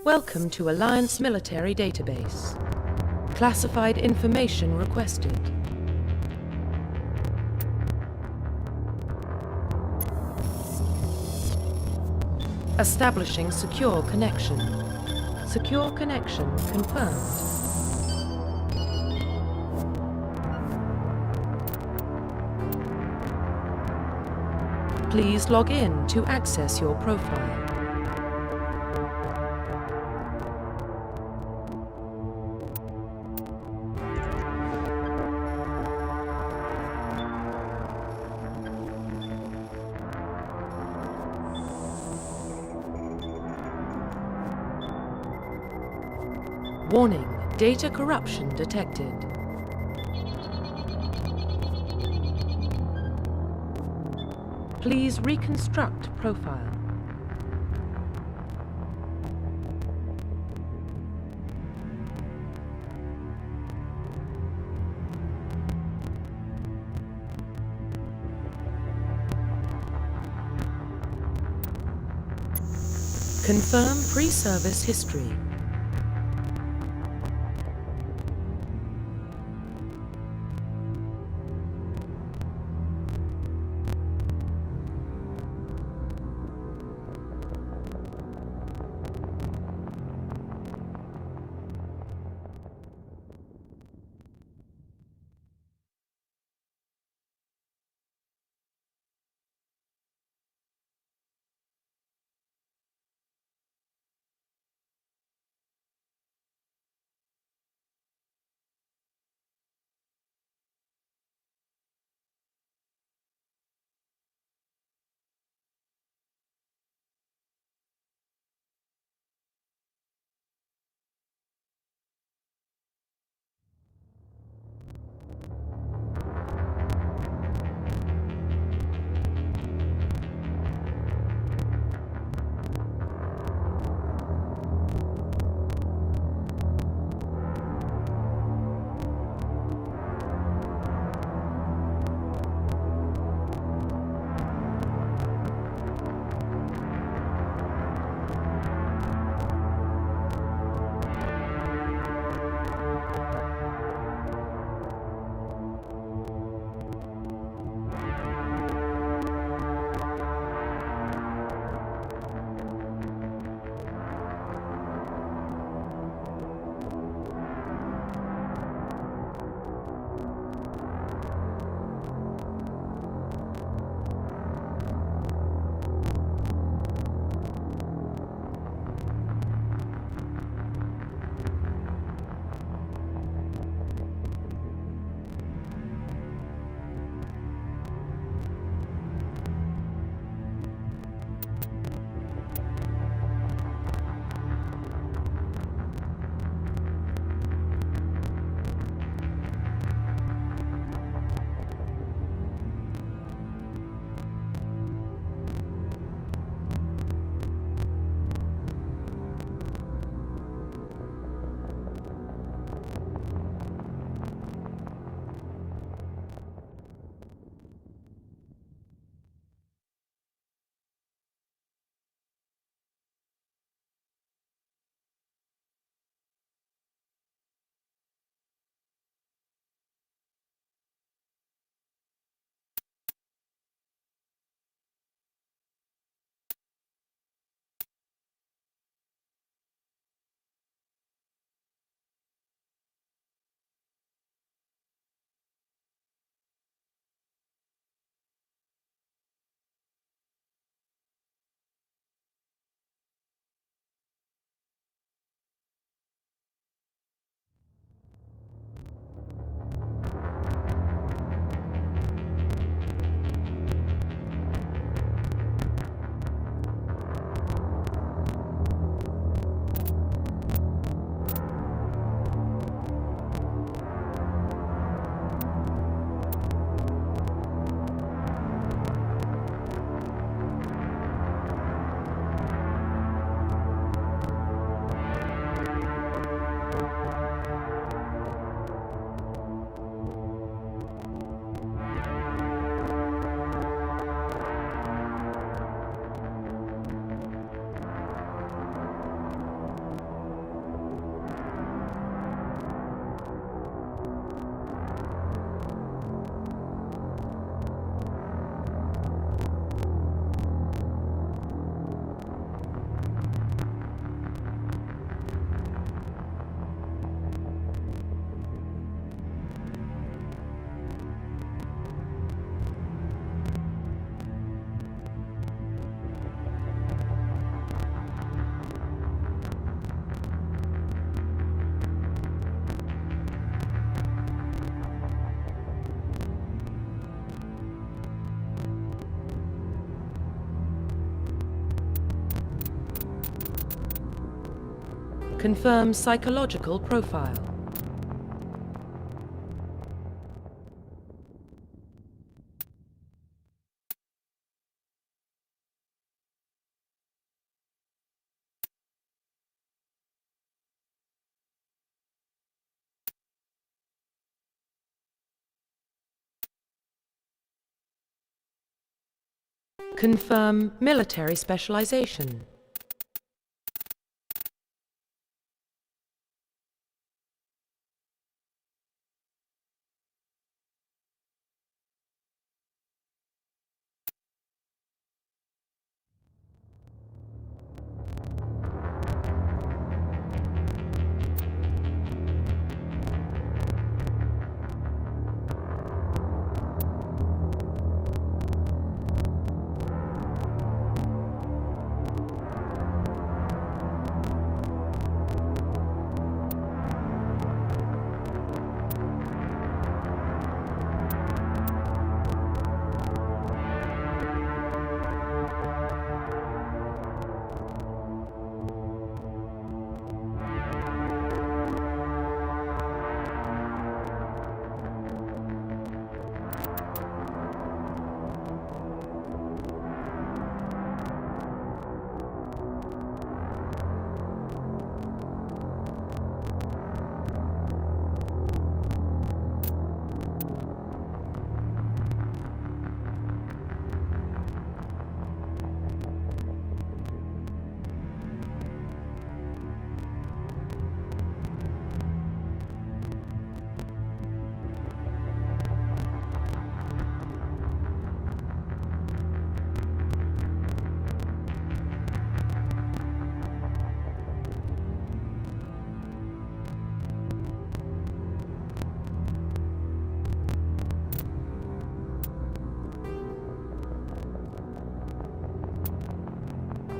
Welcome to Alliance Military Database. Classified information requested. Establishing secure connection. Secure connection confirmed. Please log in to access your profile. Warning, data corruption detected. Please reconstruct profile. Confirm pre-service history. Confirm psychological profile. Confirm military specialization.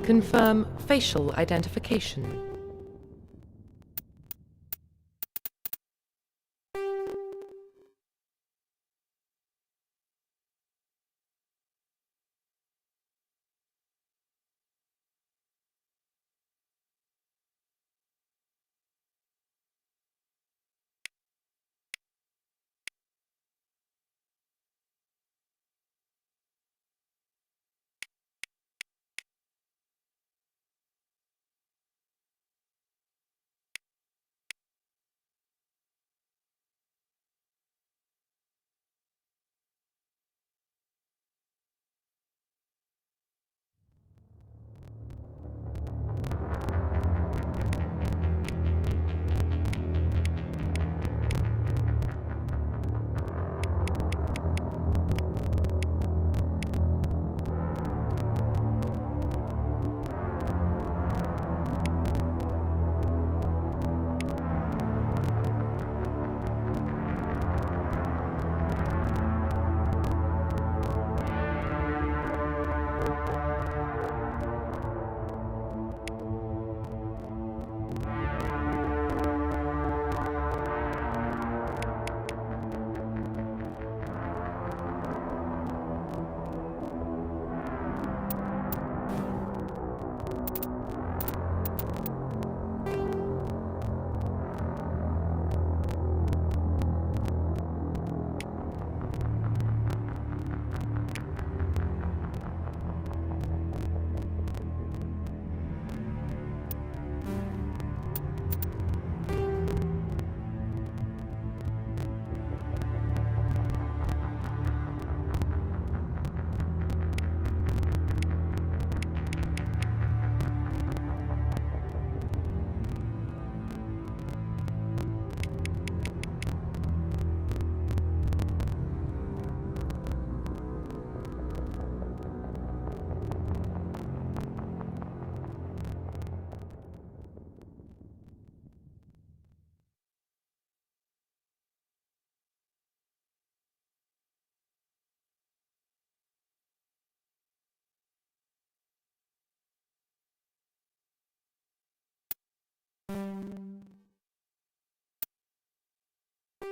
Confirm facial identification.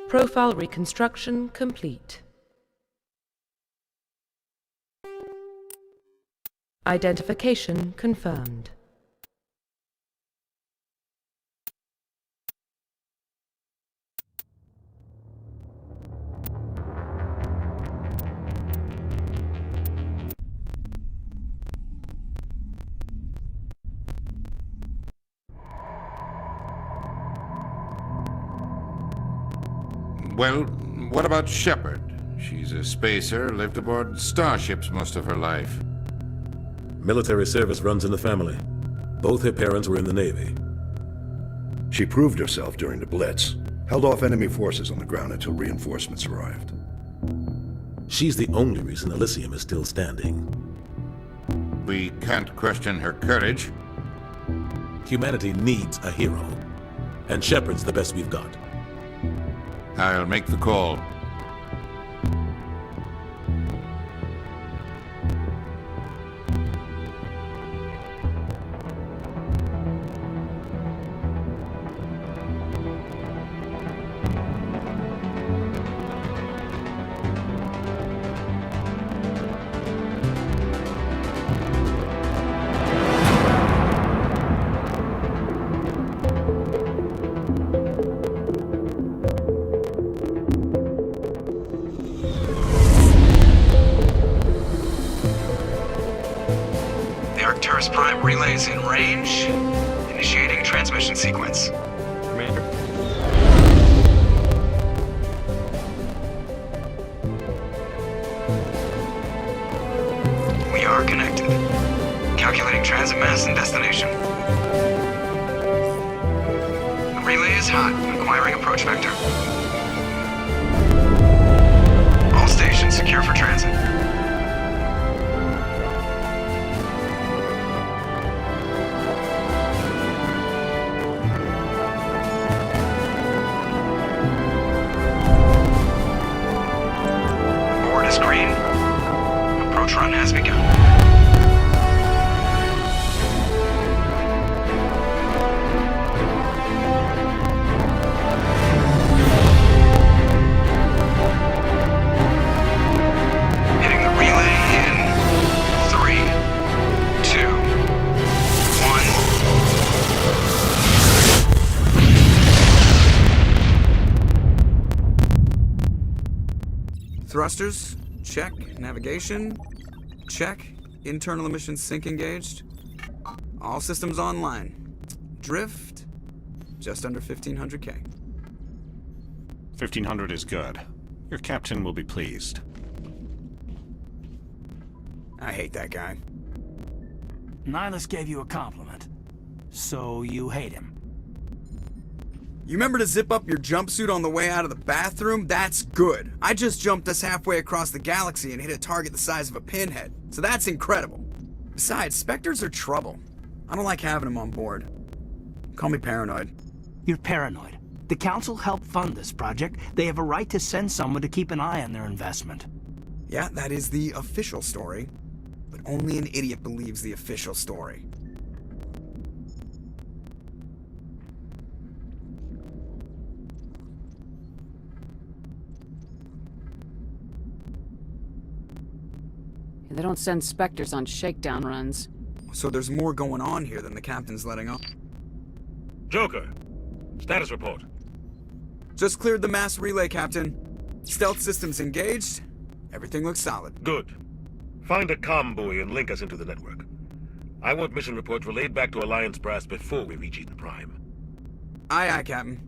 Profile reconstruction complete. Identification confirmed. Well, what about Shepard? She's a spacer, lived aboard starships most of her life. Military service runs in the family. Both her parents were in the Navy. She proved herself during the Blitz, held off enemy forces on the ground until reinforcements arrived. She's the only reason Elysium is still standing. We can't question her courage. Humanity needs a hero, and Shepard's the best we've got. I'll make the call. Prime relays in range. Initiating transmission sequence. Commander. We are connected. Calculating transit mass and destination. The relay is hot. Acquiring approach vector. All stations secure for transit. Green. Approach run has begun. Hitting the relay in 3, 2, 1. Thrusters. Check. Navigation. Check. Internal emissions sync engaged. All systems online. Drift. Just under 1500K. 1500 is good. Your captain will be pleased. I hate that guy. Nihilus gave you a compliment. So you hate him. You remember to zip up your jumpsuit on the way out of the bathroom? That's good. I just jumped us halfway across the galaxy and hit a target the size of a pinhead. So that's incredible. Besides, Spectres are trouble. I don't like having them on board. Call me paranoid. You're paranoid. The Council helped fund this project. They have a right to send someone to keep an eye on their investment. Yeah, that is the official story. But only an idiot believes the official story. They don't send Spectres on shakedown runs. So there's more going on here than the captain's letting on. Joker, status report. Just cleared the mass relay, Captain. Stealth systems engaged. Everything looks solid. Good. Find a comm buoy and link us into the network. I want mission reports relayed back to Alliance Brass before we reach Eden Prime. Aye, aye, Captain.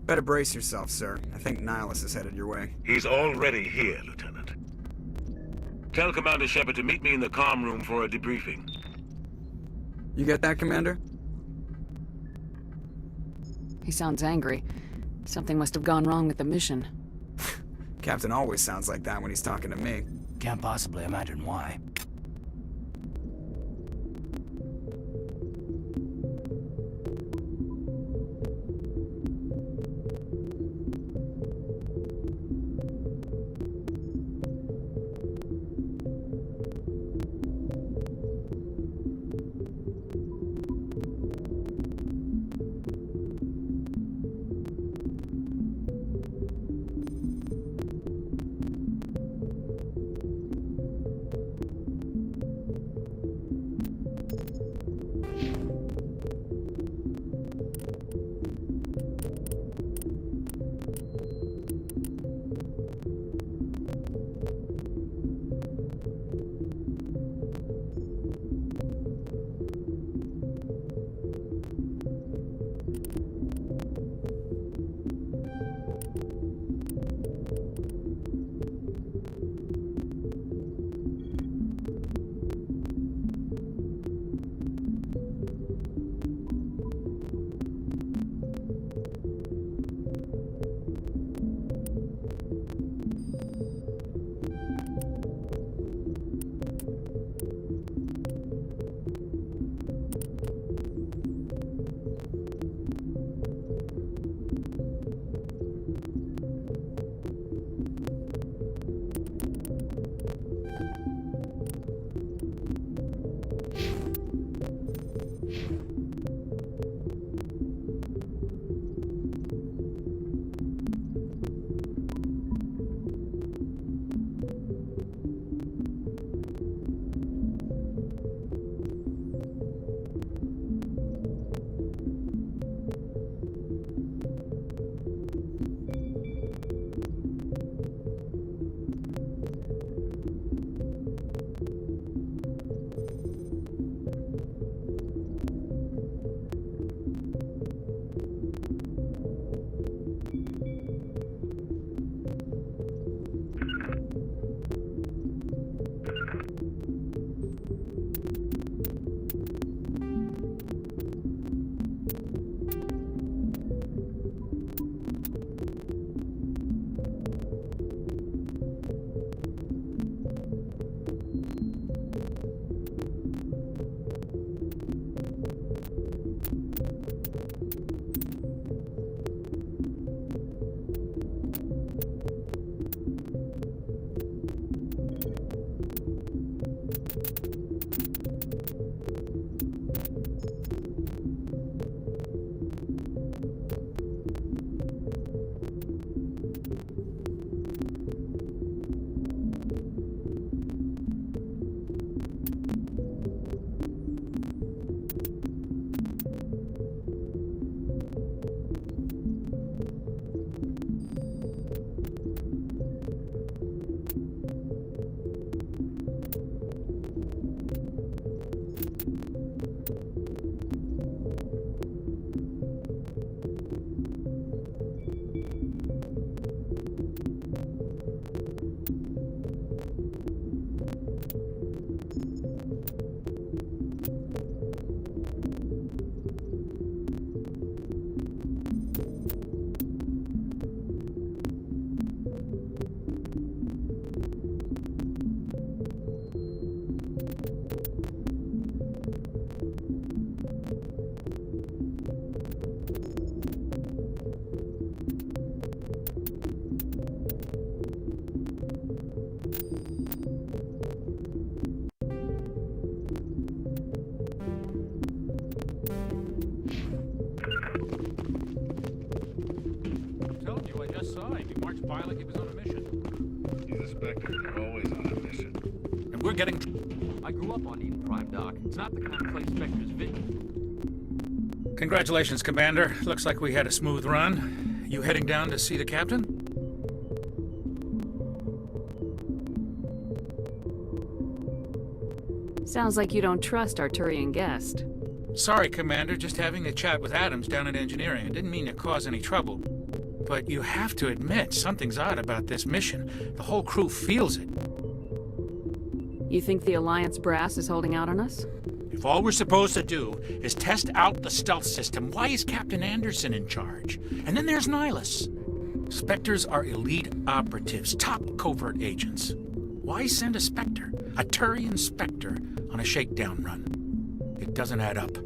Better brace yourself, sir. I think Nihilus is headed your way. He's already here, Lieutenant. Tell Commander Shepard to meet me in the comm room for a debriefing. You get that, Commander? He sounds angry. Something must have gone wrong with the mission. Captain always sounds like that when he's talking to me. Can't possibly imagine why. spy like he was on a mission. He's a Spectre. They're always on a mission. And we're getting... I grew up on Eden Prime, Doc. It's not the kind of place Spectre's vision. Congratulations, Commander. Looks like we had a smooth run. You heading down to see the captain? Sounds like you don't trust our Turian guest. Sorry, Commander. Just having a chat with Adams down at engineering. I didn't mean to cause any trouble. But you have to admit, something's odd about this mission. The whole crew feels it. You think the Alliance brass is holding out on us? If all we're supposed to do is test out the stealth system, why is Captain Anderson in charge? And then there's Nihilus. Spectres are elite operatives, top covert agents. Why send a Spectre, a Turian Spectre, on a shakedown run? It doesn't add up.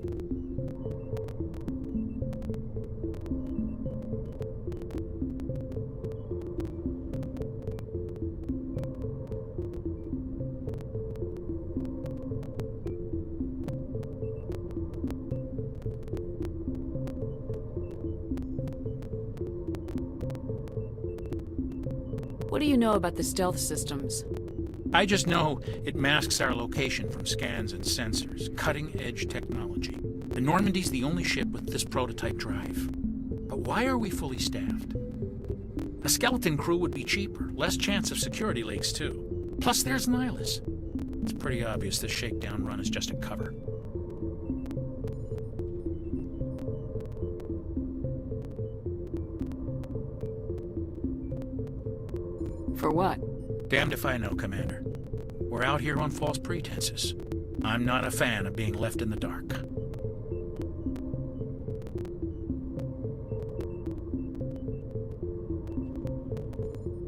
What do you know about the stealth systems? I just know it masks our location from scans and sensors. Cutting-edge technology. The Normandy's the only ship with this prototype drive. But why are we fully staffed? A skeleton crew would be cheaper, less chance of security leaks too. Plus there's Nihilus. It's pretty obvious this shakedown run is just a cover. For what? Damned if I know, Commander. We're out here on false pretenses. I'm not a fan of being left in the dark.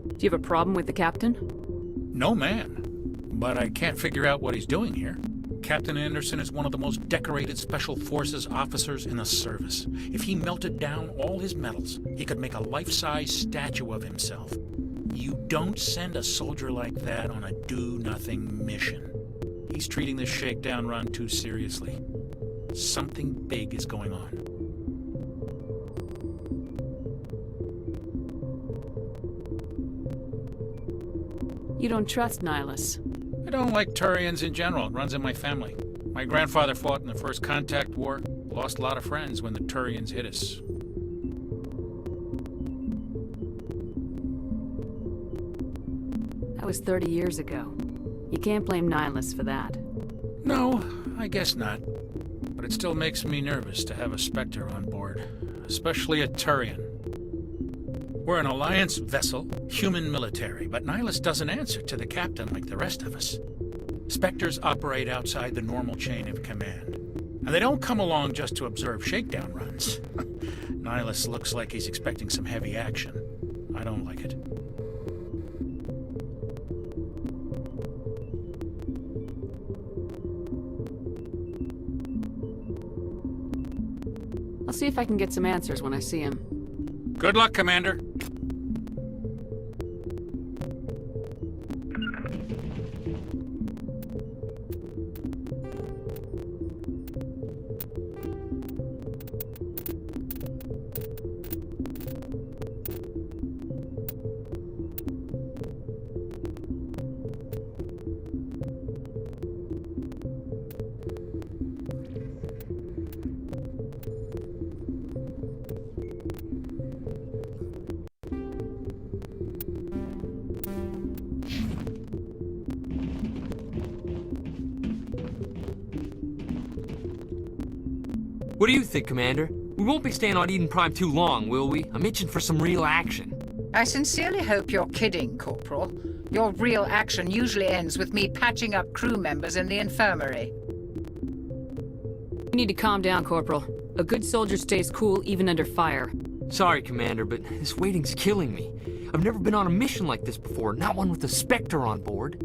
Do you have a problem with the captain? No, man. But I can't figure out what he's doing here. Captain Anderson is one of the most decorated Special Forces officers in the service. If he melted down all his medals, he could make a life-size statue of himself. You don't send a soldier like that on a do-nothing mission. He's treating this shakedown run too seriously. Something big is going on. You don't trust Nihilus? I don't like Turians in general. It runs in my family. My grandfather fought in the First Contact War. Lost a lot of friends when the Turians hit us. That was 30 years ago. You can't blame Nihilus for that. No, I guess not. But it still makes me nervous to have a Spectre on board. Especially a Turian. We're an Alliance vessel, human military, but Nihilus doesn't answer to the captain like the rest of us. Spectres operate outside the normal chain of command. And they don't come along just to observe shakedown runs. Nihilus looks like he's expecting some heavy action. I don't like it. I'll see if I can get some answers when I see him. Good luck, Commander. What do you think, Commander? We won't be staying on Eden Prime too long, will we? I'm itching for some real action. I sincerely hope you're kidding, Corporal. Your real action usually ends with me patching up crew members in the infirmary. You need to calm down, Corporal. A good soldier stays cool even under fire. Sorry, Commander, but this waiting's killing me. I've never been on a mission like this before, not one with a Spectre on board.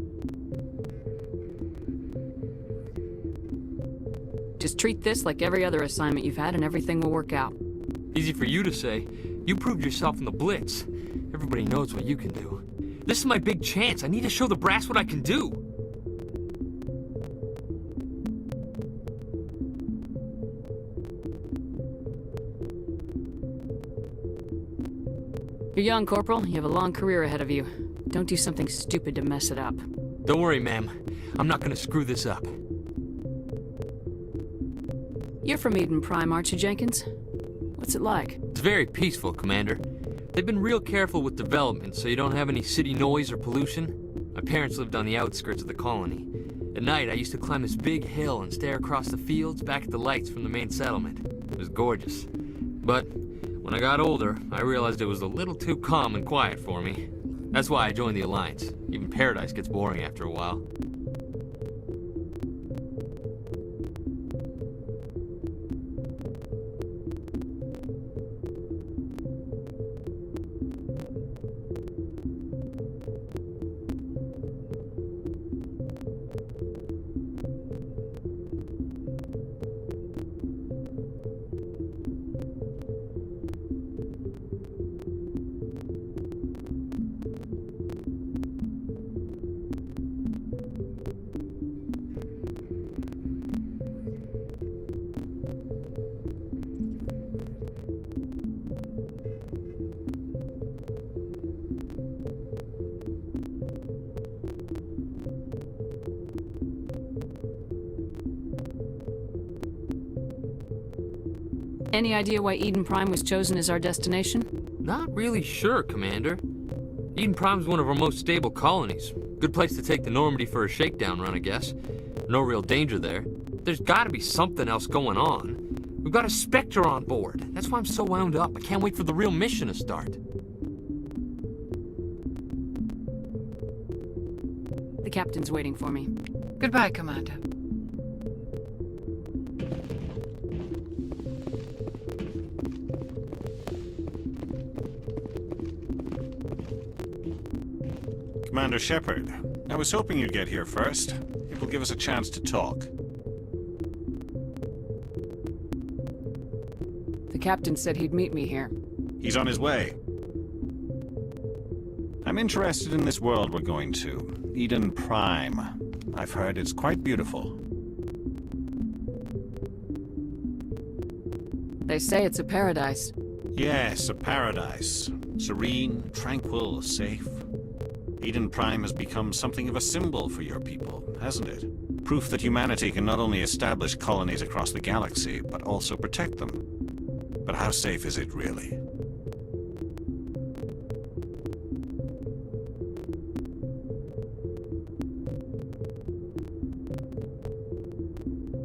Just treat this like every other assignment you've had and everything will work out. Easy for you to say. You proved yourself in the Blitz. Everybody knows what you can do. This is my big chance. I need to show the brass what I can do. You're young, Corporal. You have a long career ahead of you. Don't do something stupid to mess it up. Don't worry, ma'am. I'm not gonna screw this up. You're from Eden Prime, aren't you, Jenkins? What's it like? It's very peaceful, Commander. They've been real careful with development, so you don't have any city noise or pollution. My parents lived on the outskirts of the colony. At night, I used to climb this big hill and stare across the fields back at the lights from the main settlement. It was gorgeous. But when I got older, I realized it was a little too calm and quiet for me. That's why I joined the Alliance. Even Paradise gets boring after a while. Any idea why Eden Prime was chosen as our destination? Not really sure, Commander. Eden Prime's one of our most stable colonies. Good place to take the Normandy for a shakedown run, I guess. No real danger there. There's gotta be something else going on. We've got a Spectre on board. That's why I'm so wound up. I can't wait for the real mission to start. The captain's waiting for me. Goodbye, Commander. Commander Shepard, I was hoping you'd get here first. It will give us a chance to talk. The captain said he'd meet me here. He's on his way. I'm interested in this world we're going to, Eden Prime. I've heard it's quite beautiful. They say it's a paradise. Yes, a paradise. Serene, tranquil, safe. Eden Prime has become something of a symbol for your people, hasn't it? Proof that humanity can not only establish colonies across the galaxy, but also protect them. But how safe is it really?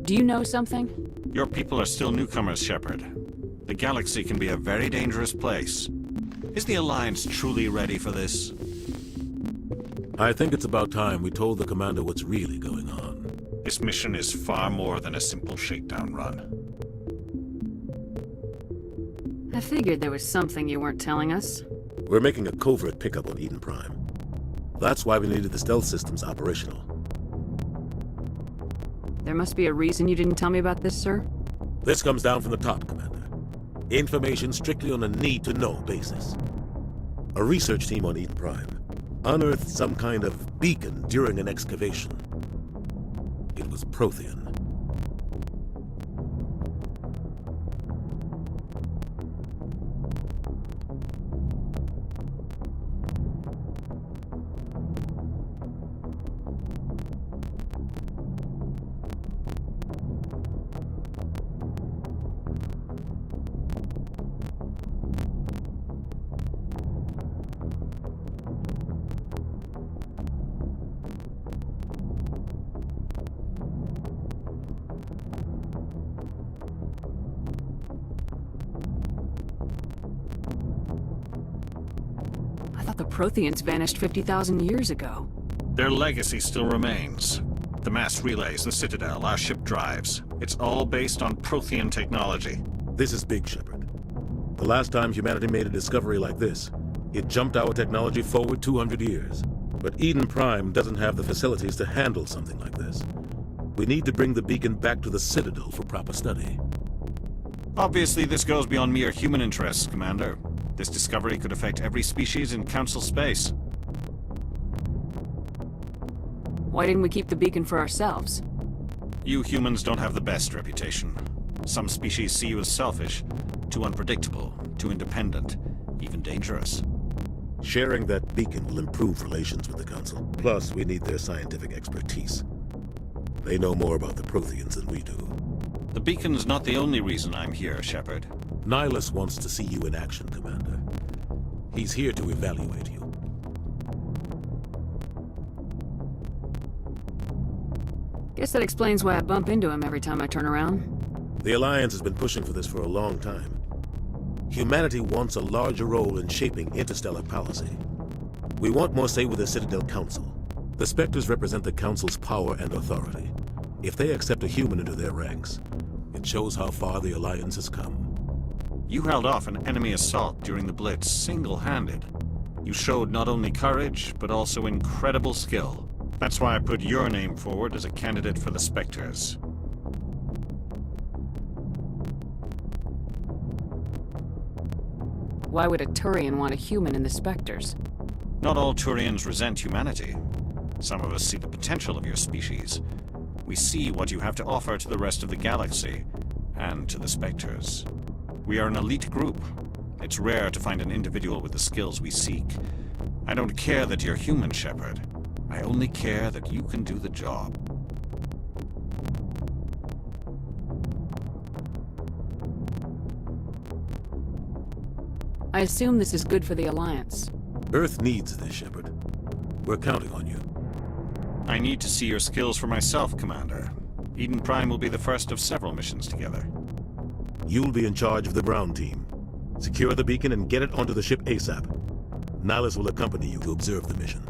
Do you know something? Your people are still newcomers, Shepard. The galaxy can be a very dangerous place. Is the Alliance truly ready for this? I think it's about time we told the commander what's really going on. This mission is far more than a simple shakedown run. I figured there was something you weren't telling us. We're making a covert pickup on Eden Prime. That's why we needed the stealth systems operational. There must be a reason you didn't tell me about this, sir? This comes down from the top, Commander. Information strictly on a need-to-know basis. A research team on Eden Prime unearthed some kind of beacon during an excavation. It was Prothean. The Protheans vanished 50,000 years ago. Their legacy still remains. The mass relays, the Citadel, our ship drives. It's all based on Prothean technology. This is big, Shepard. The last time humanity made a discovery like this, it jumped our technology forward 200 years. But Eden Prime doesn't have the facilities to handle something like this. We need to bring the beacon back to the Citadel for proper study. Obviously, this goes beyond mere human interests, Commander. This discovery could affect every species in Council space. Why didn't we keep the beacon for ourselves? You humans don't have the best reputation. Some species see you as selfish, too unpredictable, too independent, even dangerous. Sharing that beacon will improve relations with the Council. Plus, we need their scientific expertise. They know more about the Protheans than we do. The beacon's not the only reason I'm here, Shepard. Nihilus wants to see you in action, Commander. He's here to evaluate you. Guess that explains why I bump into him every time I turn around. The Alliance has been pushing for this for a long time. Humanity wants a larger role in shaping interstellar policy. We want more say with the Citadel Council. The Spectres represent the Council's power and authority. If they accept a human into their ranks, it shows how far the Alliance has come. You held off an enemy assault during the Blitz single-handed. You showed not only courage, but also incredible skill. That's why I put your name forward as a candidate for the Spectres. Why would a Turian want a human in the Spectres? Not all Turians resent humanity. Some of us see the potential of your species. We see what you have to offer to the rest of the galaxy, and to the Spectres. We are an elite group. It's rare to find an individual with the skills we seek. I don't care that you're human, Shepard. I only care that you can do the job. I assume this is good for the Alliance. Earth needs this, Shepard. We're counting on you. I need to see your skills for myself, Commander. Eden Prime will be the first of several missions together. You'll be in charge of the ground team. Secure the beacon and get it onto the ship ASAP. Nihilus will accompany you to observe the mission.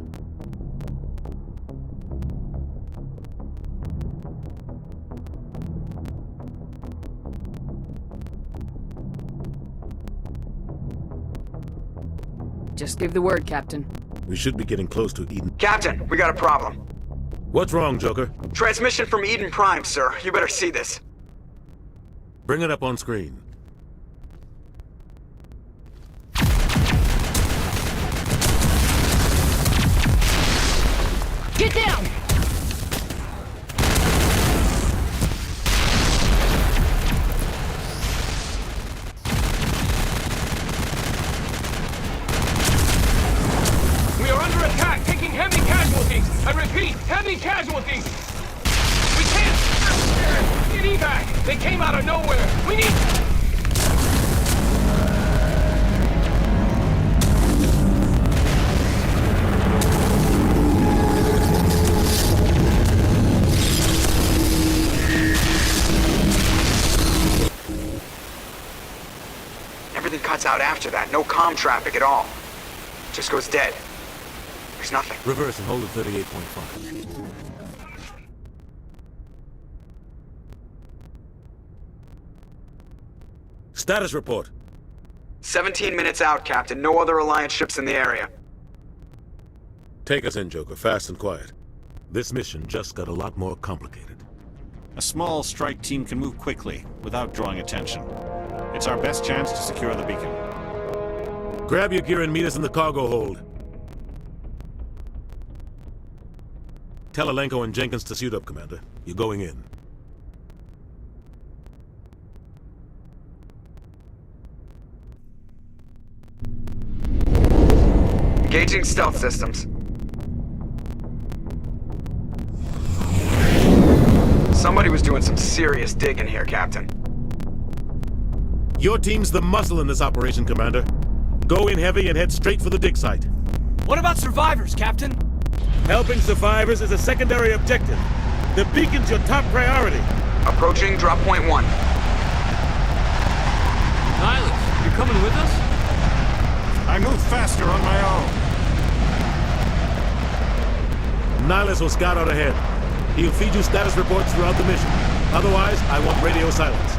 Just give the word, Captain. We should be getting close to Eden. Captain, we got a problem. What's wrong, Joker? Transmission from Eden Prime, sir. You better see this. Bring it up on screen. Get down! We are under attack, taking heavy casualties. I repeat, heavy casualties. We can't get evac. They came out of nowhere. We need... Everything cuts out after that. No comm traffic at all. Just goes dead. There's nothing. Reverse and hold at 38.5. Status report. 17 minutes out, Captain. No other Alliance ships in the area. Take us in, Joker, fast and quiet. This mission just got a lot more complicated. A small strike team can move quickly, without drawing attention. It's our best chance to secure the beacon. Grab your gear and meet us in the cargo hold. Tell Alenko and Jenkins to suit up, Commander. You're going in. Engaging stealth systems. Somebody was doing some serious digging here, Captain. Your team's the muscle in this operation, Commander. Go in heavy and head straight for the dig site. What about survivors, Captain? Helping survivors is a secondary objective. The beacon's your top priority. Approaching drop point 1. Nihilus, you're coming with us? I move faster on my own. Nihilus will scout out ahead. He'll feed you status reports throughout the mission. Otherwise, I want radio silence.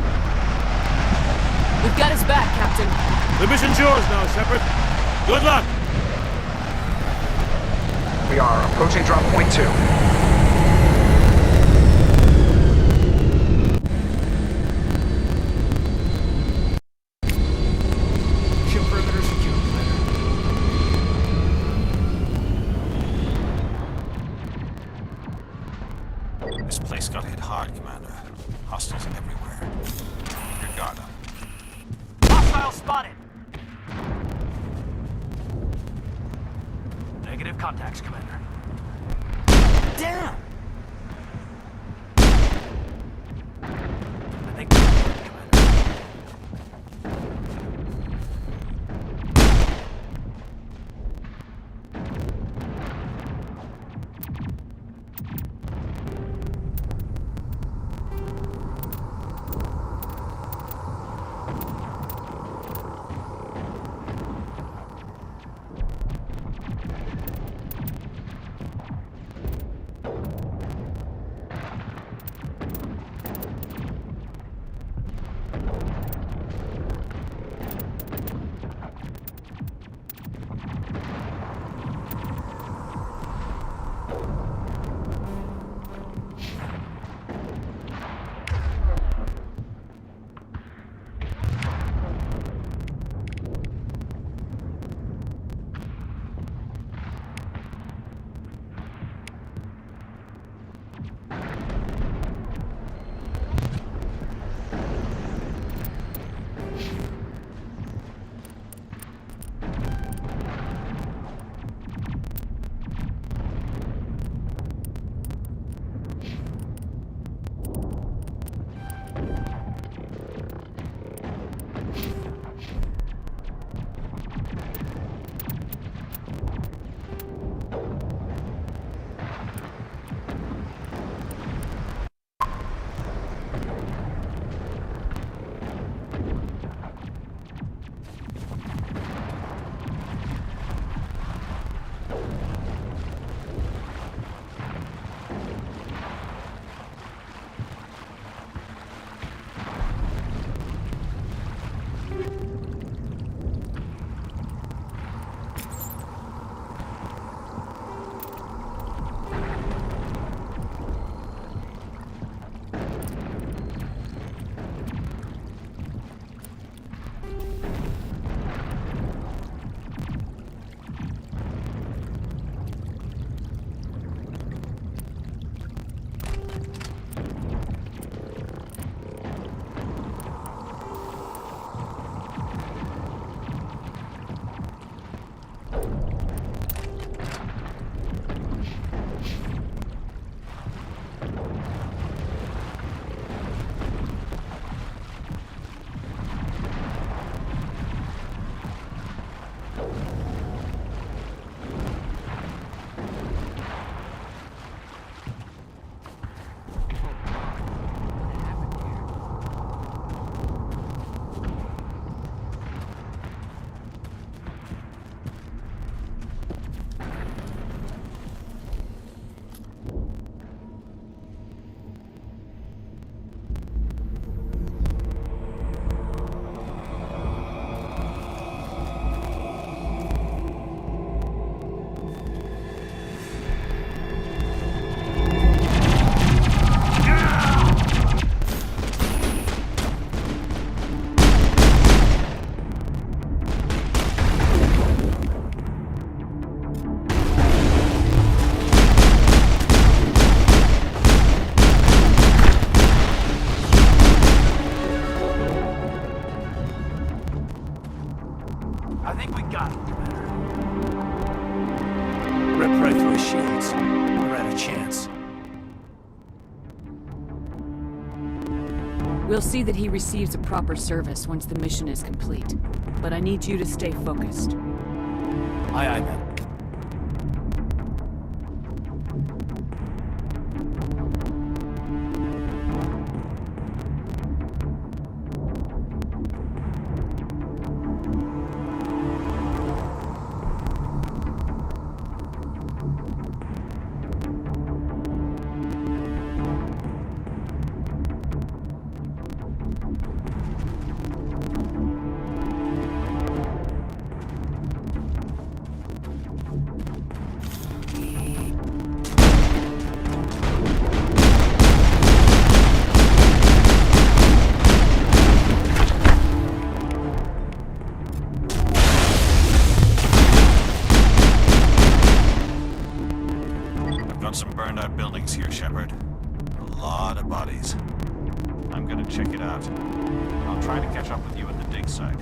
We've got his back, Captain. The mission's yours now, Shepard. Good luck! We are approaching drop point 2. Ship perimeter secure, Commander. This place got hit hard, Commander. Hostiles everywhere. Keep your guard up. Hostile spotted. Contacts, Commander. Damn! I think we're good, Commander. I think we got him, Commander. Rip right through his shields. We're out of chance. We'll see that he receives a proper service once the mission is complete. But I need you to stay focused. Aye, aye, ma'am. Some burned out buildings here, Shepard. A lot of bodies. I'm gonna check it out. I'll try to catch up with you at the dig site.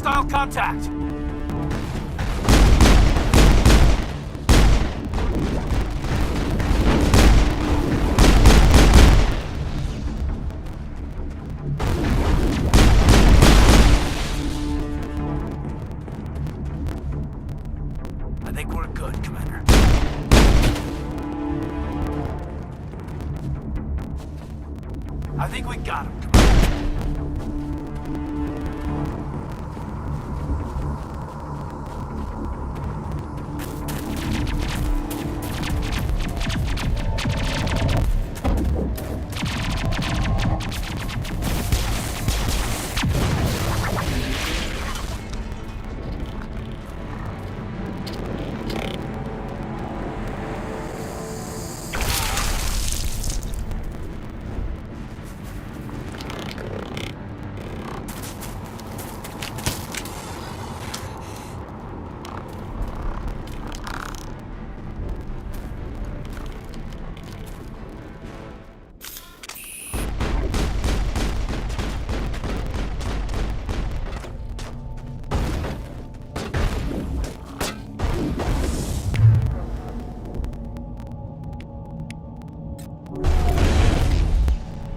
Hostile contact! I think we're good, Commander. I think we got him, Commander.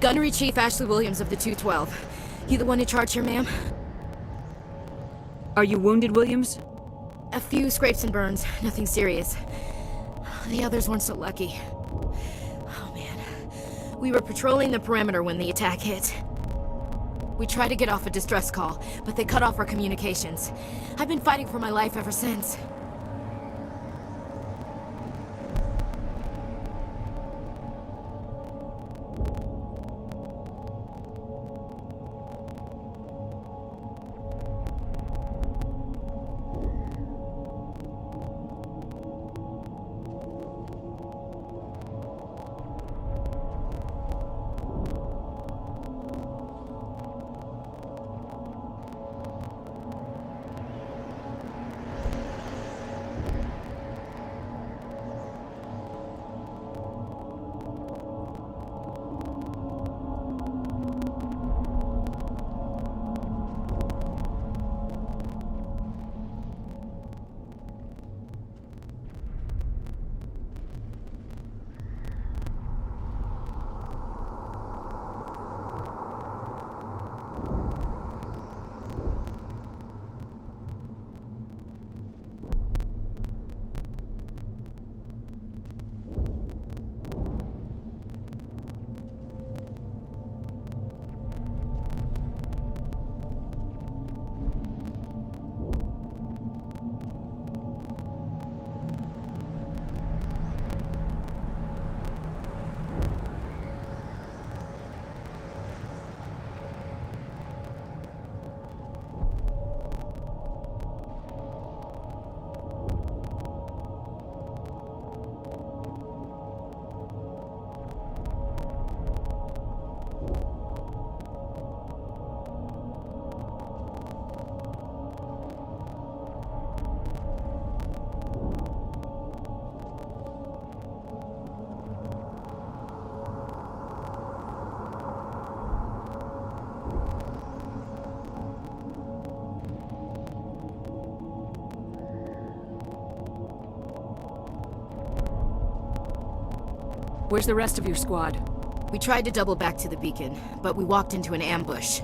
Gunnery Chief Ashley Williams of the 212. You the one in charge here, ma'am? Are you wounded, Williams? A few scrapes and burns, nothing serious. The others weren't so lucky. Oh man. We were patrolling the perimeter when the attack hit. We tried to get off a distress call, but they cut off our communications. I've been fighting for my life ever since. Where's the rest of your squad? We tried to double back to the beacon, but we walked into an ambush.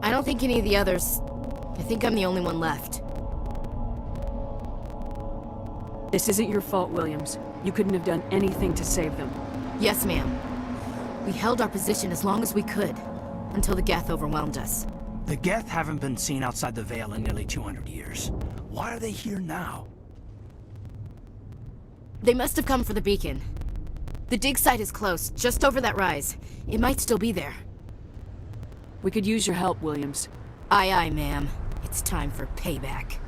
I don't think any of the others... I think I'm the only one left. This isn't your fault, Williams. You couldn't have done anything to save them. Yes, ma'am. We held our position as long as we could, until the Geth overwhelmed us. The Geth haven't been seen outside the Veil in nearly 200 years. Why are they here now? They must have come for the beacon. The dig site is close, just over that rise. It might still be there. We could use your help, Williams. Aye, aye, ma'am. It's time for payback.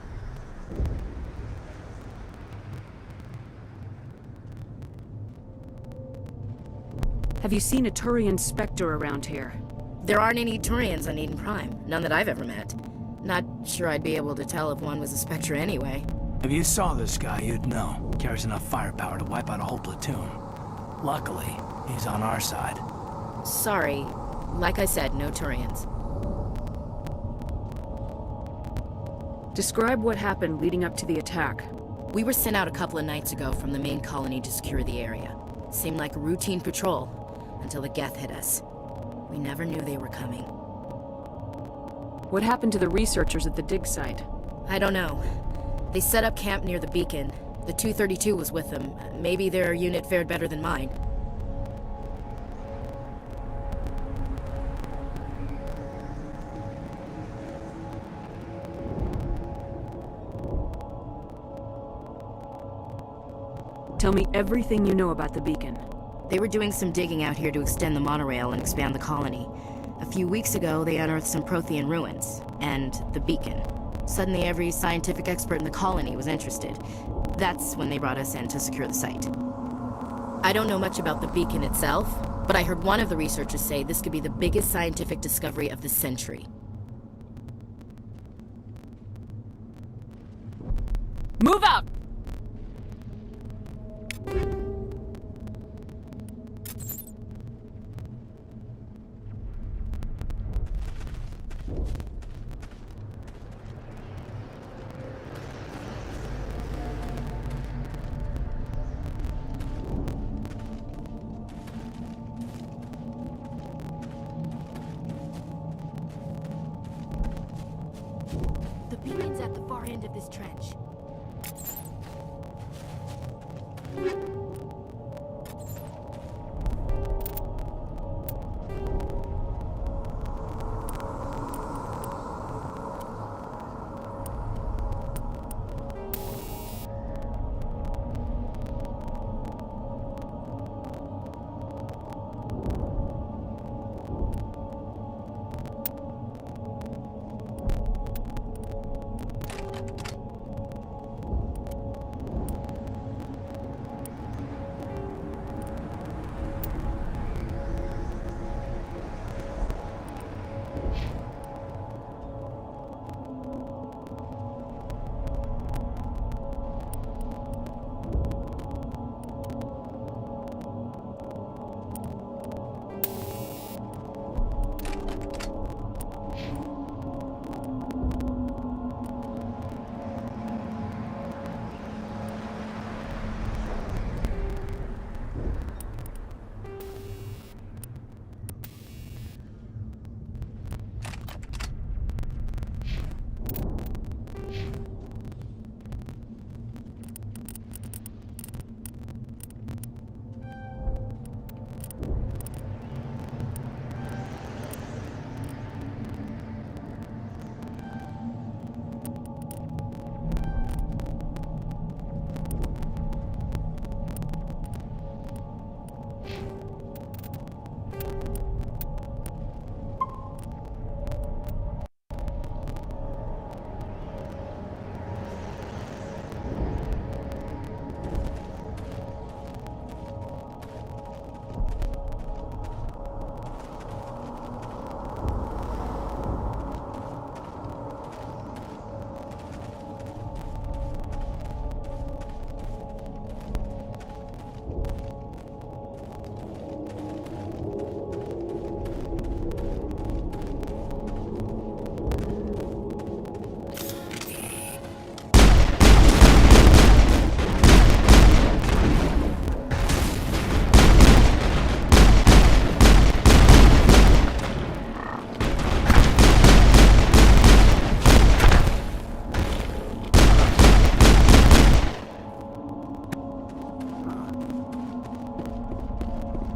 Have you seen a Turian Spectre around here? There aren't any Turians on Eden Prime. None that I've ever met. Not sure I'd be able to tell if one was a Spectre anyway. If you saw this guy, you'd know. Carries enough firepower to wipe out a whole platoon. Luckily, he's on our side. Sorry. Like I said, no Turians. Describe what happened leading up to the attack. We were sent out a couple of nights ago from the main colony to secure the area. Seemed like a routine patrol, until the Geth hit us. We never knew they were coming. What happened to the researchers at the dig site? I don't know. They set up camp near the beacon. The 232 was with them. Maybe their unit fared better than mine. Tell me everything you know about the beacon. They were doing some digging out here to extend the monorail and expand the colony. A few weeks ago, they unearthed some Prothean ruins, and the beacon. Suddenly, every scientific expert in the colony was interested. That's when they brought us in to secure the site. I don't know much about the beacon itself, but I heard one of the researchers say this could be the biggest scientific discovery of the century. Move out! The beacon's at the far end of this trench.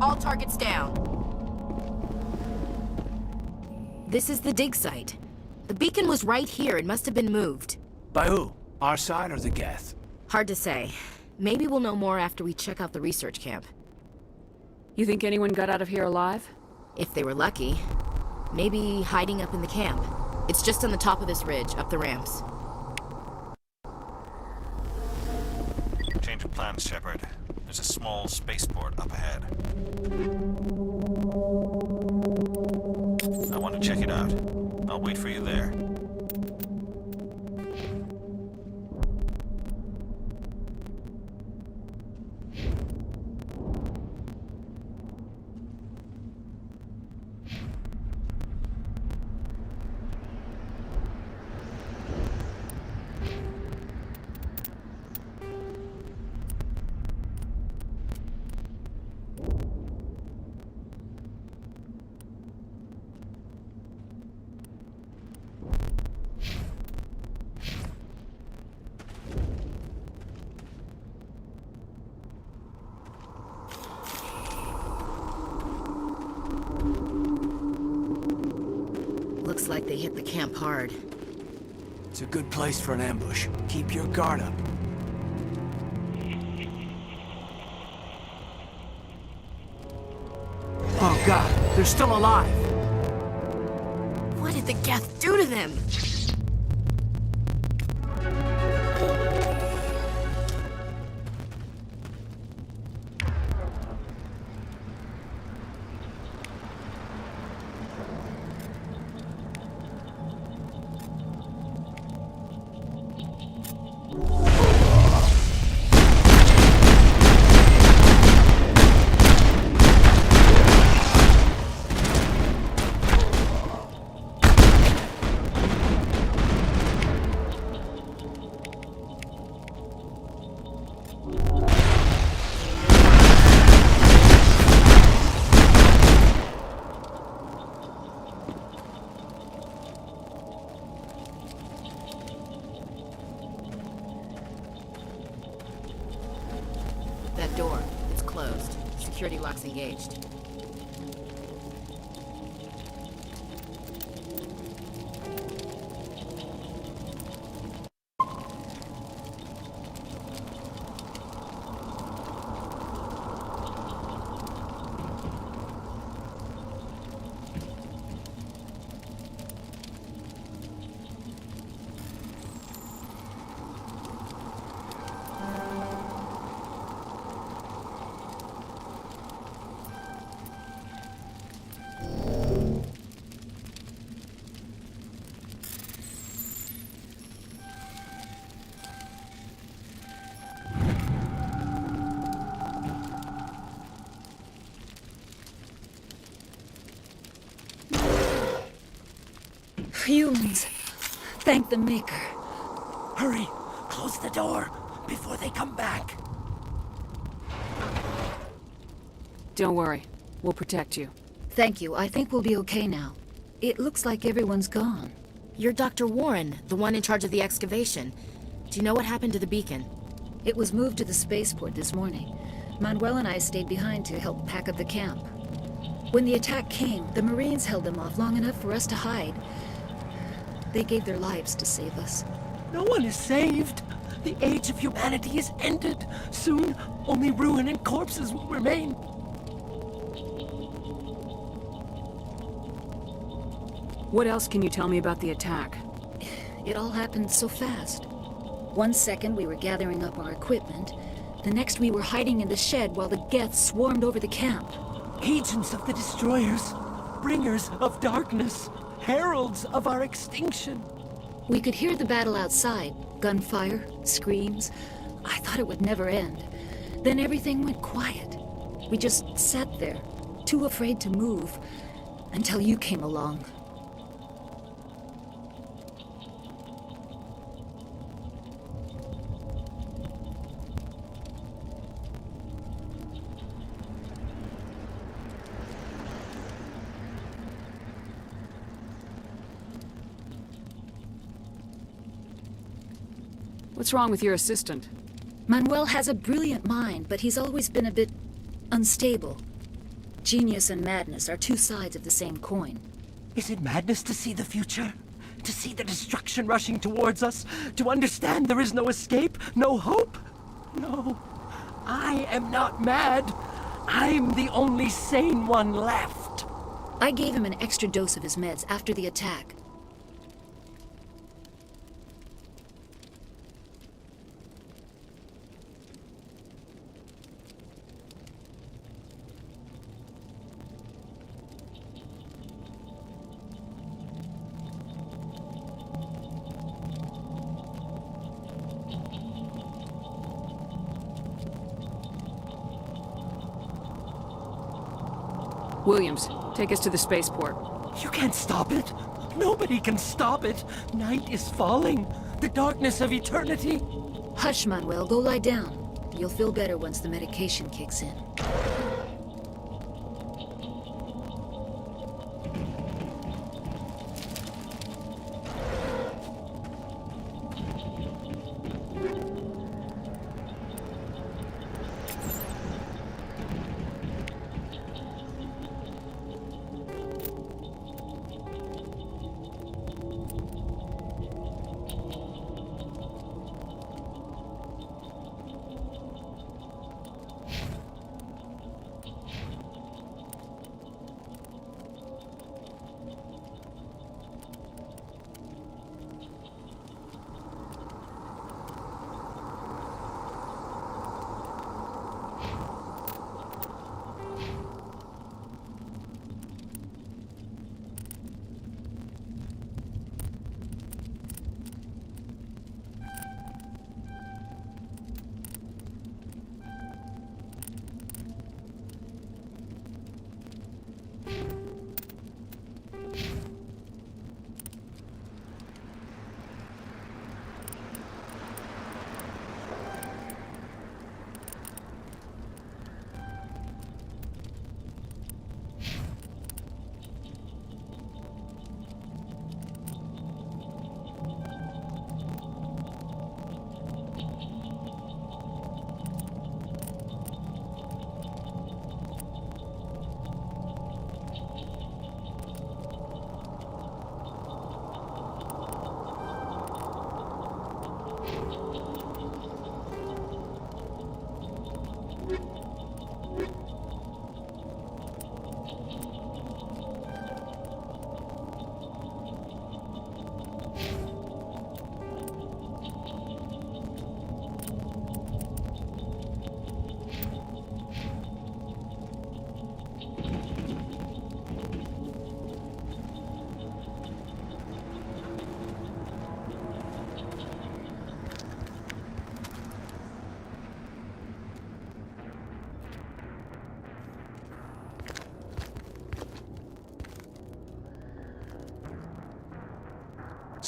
All targets down. This is the dig site. The beacon was right here. It must have been moved. By who? Our side or the Geth? Hard to say. Maybe we'll know more after we check out the research camp. You think anyone got out of here alive? If they were lucky. Maybe hiding up in the camp. It's just on the top of this ridge, up the ramps. Change of plans, Shepard. There's a small spaceport up ahead. I want to check it out. I'll wait for you there. like they hit the camp hard. It's a good place for an ambush. Keep your guard up. Oh god, they're still alive! What did the Geth do to them? That door, it's closed. Security lock's engaged. Humans. Thank the Maker. Hurry, close the door before they come back. Don't worry. We'll protect you. Thank you. I think we'll be okay now. It looks like everyone's gone. You're Dr. Warren, the one in charge of the excavation. Do you know what happened to the beacon? It was moved to the spaceport this morning. Manuel and I stayed behind to help pack up the camp. When the attack came, the Marines held them off long enough for us to hide. They gave their lives to save us. No one is saved. The age of humanity is ended. Soon, only ruin and corpses will remain. What else can you tell me about the attack? It all happened so fast. 1 second we were gathering up our equipment. The next we were hiding in the shed while the Geth swarmed over the camp. Agents of the Destroyers. Bringers of darkness. Heralds of our extinction. We could hear the battle outside. Gunfire, screams. I thought it would never end. Then everything went quiet. We just sat there, too afraid to move, until you came along. What's wrong with your assistant? Manuel has a brilliant mind, but he's always been a bit unstable. Genius and madness are two sides of the same coin. Is it madness to see the future? To see the destruction rushing towards us? To understand there is no escape? No hope? No. I am not mad. I'm the only sane one left. I gave him an extra dose of his meds after the attack. Williams, take us to the spaceport. You can't stop it. Nobody can stop it. Night is falling. The darkness of eternity. Hush, Manuel. Go lie down. You'll feel better once the medication kicks in.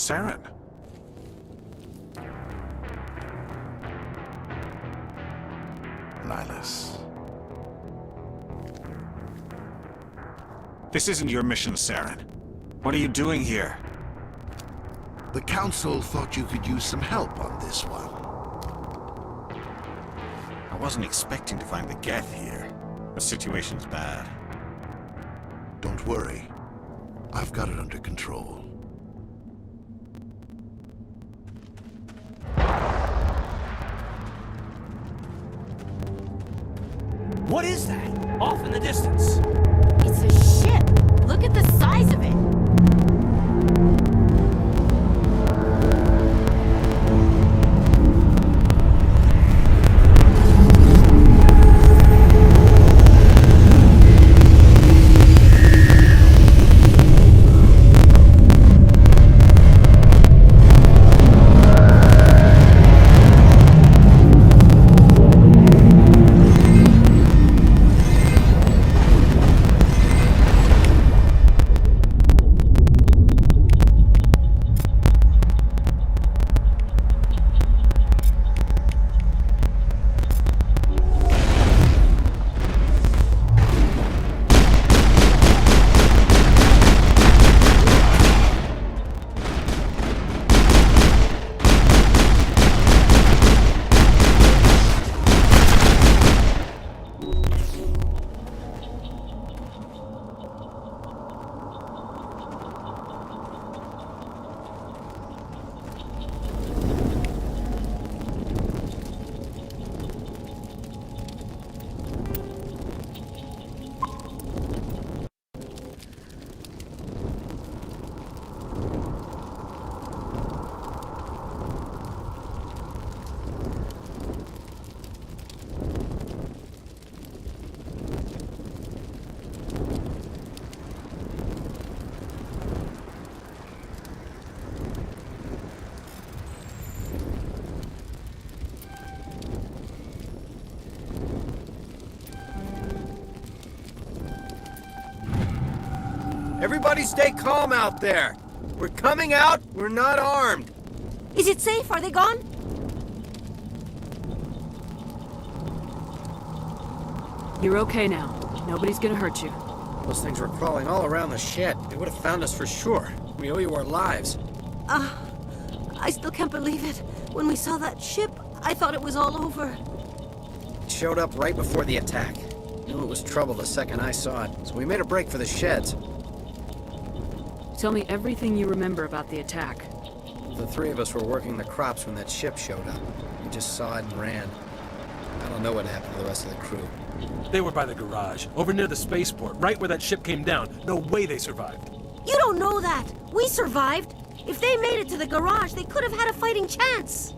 Saren. Nihilus. This isn't your mission, Saren. What are you doing here? The Council thought you could use some help on this one. I wasn't expecting to find the Geth here. The situation's bad. Don't worry. I've got it under control. What is that? Off in the distance. It's a ship. Look at the size of it. Everybody stay calm out there. We're coming out, we're not armed. Is it safe? Are they gone? You're okay now. Nobody's gonna hurt you. Those things were crawling all around the shed. They would have found us for sure. We owe you our lives. I still can't believe it. When we saw that ship, I thought it was all over. It showed up right before the attack. Knew it was trouble the second I saw it, so we made a break for the sheds. Tell me everything you remember about the attack. The three of us were working the crops when that ship showed up. We just saw it and ran. I don't know what happened to the rest of the crew. They were by the garage, over near the spaceport, right where that ship came down. No way they survived. You don't know that. We survived. If they made it to the garage, they could have had a fighting chance.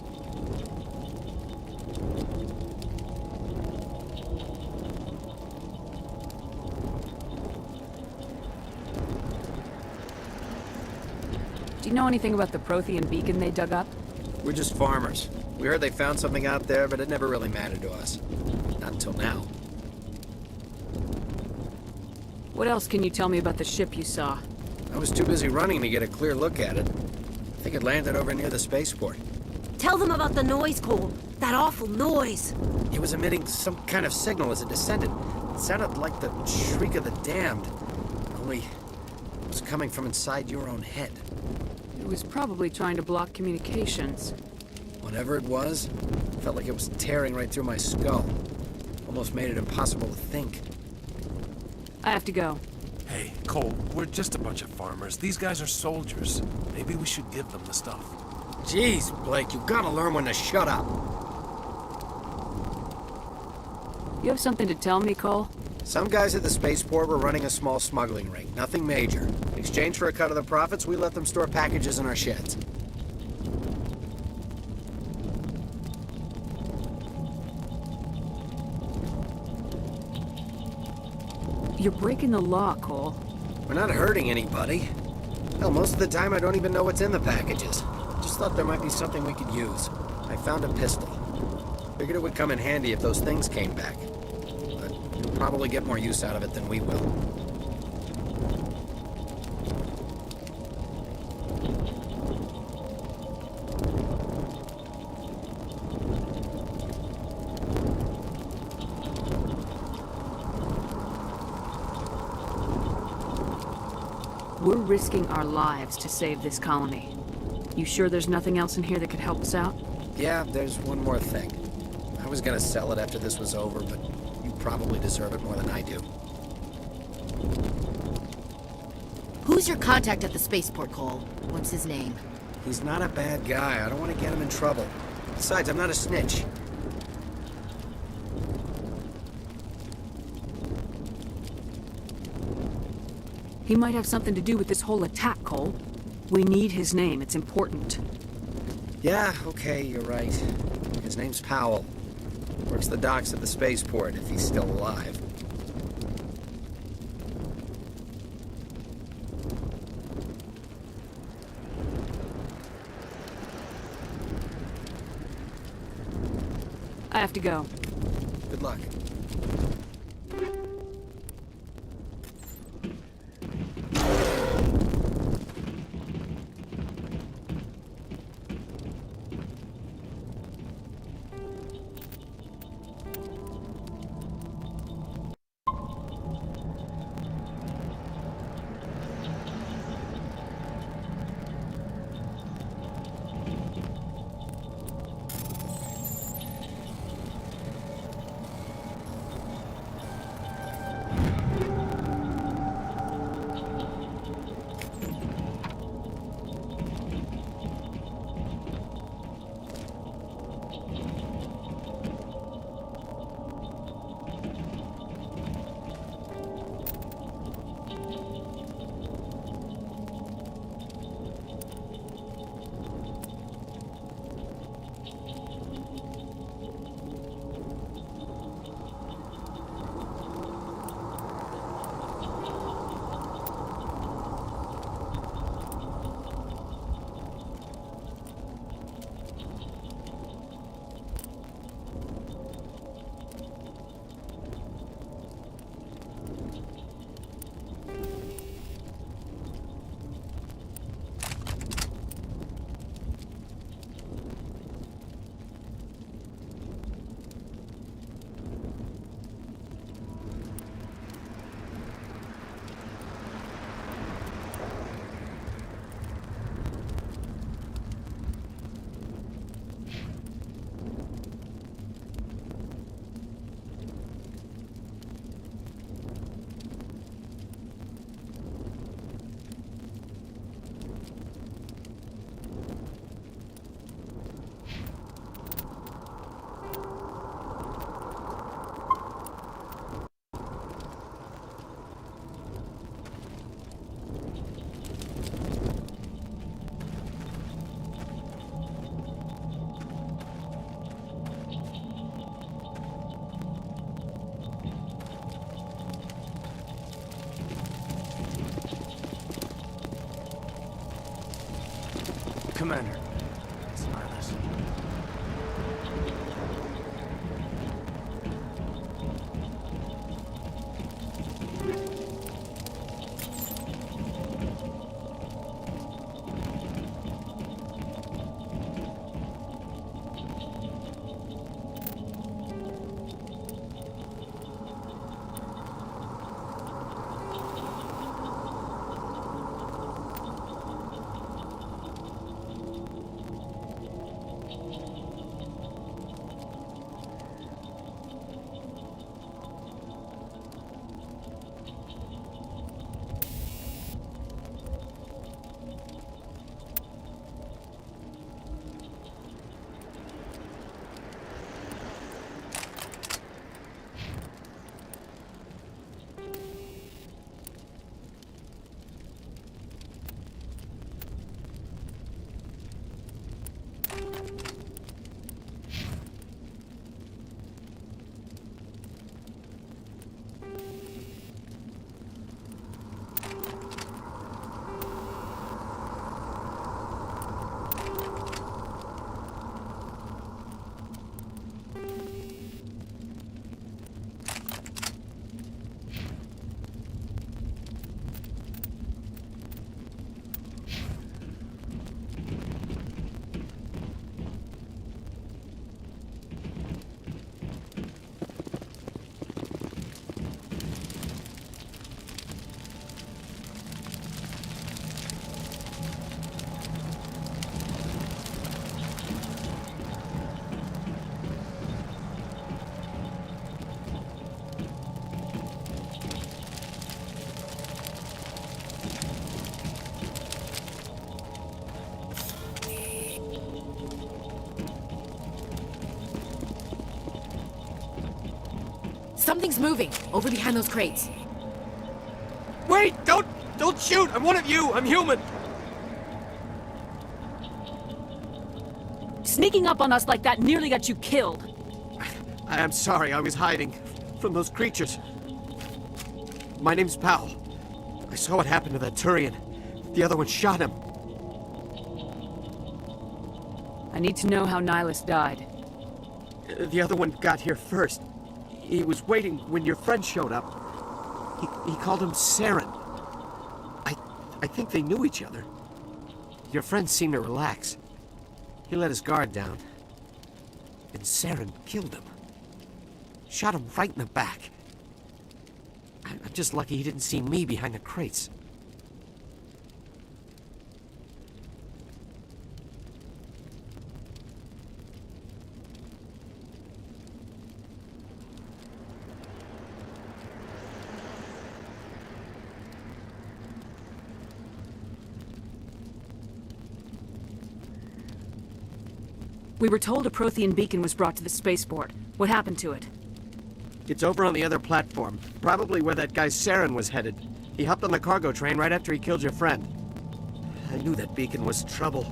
Do you know anything about the Prothean beacon they dug up? We're just farmers. We heard they found something out there, but it never really mattered to us. Not until now. What else can you tell me about the ship you saw? I was too busy running to get a clear look at it. I think it landed over near the spaceport. Tell them about the noise, Cole. That awful noise. It was emitting some kind of signal as it descended. It sounded like the shriek of the damned. Only it was coming from inside your own head. It was probably trying to block communications. Whatever it was, felt like it was tearing right through my skull. Almost made it impossible to think. I have to go. Hey, Cole, we're just a bunch of farmers. These guys are soldiers. Maybe we should give them the stuff. Jeez, Blake, you gotta learn when to shut up. You have something to tell me, Cole? Some guys at the spaceport were running a small smuggling ring. Nothing major. In exchange for a cut of the profits, we let them store packages in our sheds. You're breaking the law, Cole. We're not hurting anybody. Hell, most of the time I don't even know what's in the packages. Just thought there might be something we could use. I found a pistol. Figured it would come in handy if those things came back. But you'll probably get more use out of it than we will. We're risking our lives to save this colony. You sure there's nothing else in here that could help us out? Yeah, there's one more thing. I was gonna sell it after this was over, but you probably deserve it more than I do. Who's your contact at the spaceport, Cole? What's his name? He's not a bad guy. I don't want to get him in trouble. Besides, I'm not a snitch. He might have something to do with this whole attack, Cole. We need his name. It's important. Yeah, okay, you're right. His name's Powell. Works the docks at the spaceport, if he's still alive. I have to go. Good luck. Commander. Silas. Something's moving over behind those crates. Wait! Don't shoot! I'm one of you! I'm human! Sneaking up on us like that nearly got you killed. I'm sorry, I was hiding from those creatures. My name's Powell. I saw what happened to that Turian. The other one shot him. I need to know how Nihilus died. The other one got here first. He was waiting when your friend showed up. He called him Saren. I think they knew each other. Your friend seemed to relax. He let his guard down. And Saren killed him. Shot him right in the back. I'm just lucky he didn't see me behind the crates. We were told a Prothean beacon was brought to the spaceport. What happened to it? It's over on the other platform. Probably where that guy Saren was headed. He hopped on the cargo train right after he killed your friend. I knew that beacon was trouble.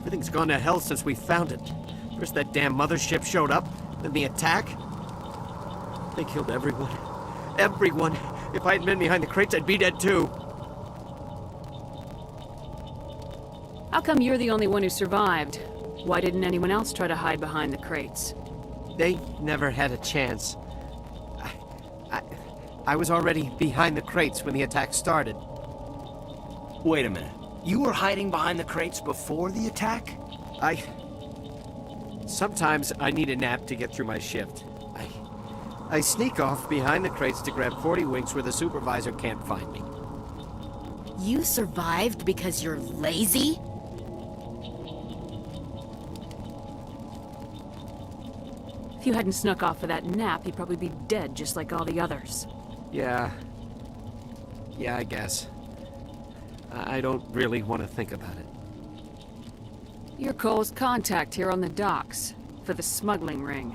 Everything's gone to hell since we found it. First that damn mothership showed up, then the attack. They killed everyone. Everyone! If I had been behind the crates, I'd be dead too. How come you're the only one who survived? Why didn't anyone else try to hide behind the crates? They never had a chance. I was already behind the crates when the attack started. Wait a minute. You were hiding behind the crates before the attack? Sometimes I need a nap to get through my shift. I sneak off behind the crates to grab 40 winks where the supervisor can't find me. You survived because you're lazy? If you hadn't snuck off for that nap, you'd probably be dead just like all the others. Yeah, I guess. I don't really want to think about it. You're Cole's contact here on the docks for the smuggling ring.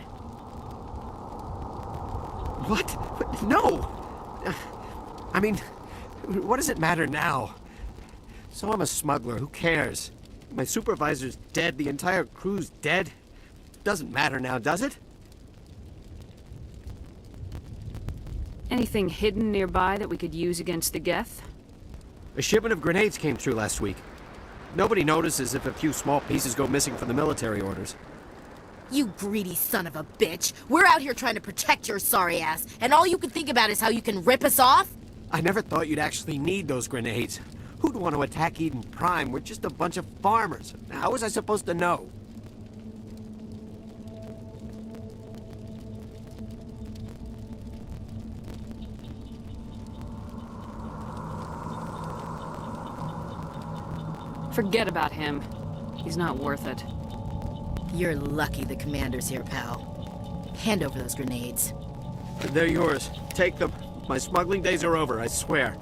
What? No! I mean, what does it matter now? So I'm a smuggler, who cares? My supervisor's dead, the entire crew's dead. Doesn't matter now, does it? Anything hidden nearby that we could use against the Geth? A shipment of grenades came through last week. Nobody notices if a few small pieces go missing from the military orders. You greedy son of a bitch! We're out here trying to protect your sorry ass, and all you can think about is how you can rip us off? I never thought you'd actually need those grenades. Who'd want to attack Eden Prime? We're just a bunch of farmers. How was I supposed to know? Forget about him. He's not worth it. You're lucky the commander's here, pal. Hand over those grenades. They're yours. Take them. My smuggling days are over, I swear.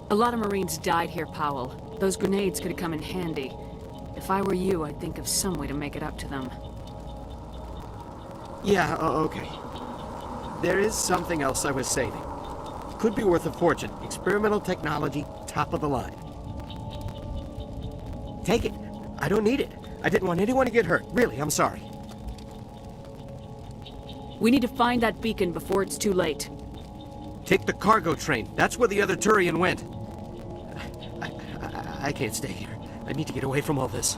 A lot of Marines died here, Powell. Those grenades could have come in handy. If I were you, I'd think of some way to make it up to them. Yeah, okay. There is something else I was saving. Could be worth a fortune. Experimental technology, top of the line. Take it. I don't need it. I didn't want anyone to get hurt. Really, I'm sorry. We need to find that beacon before it's too late. Take the cargo train. That's where the other Turian went. I can't stay here. I need to get away from all this.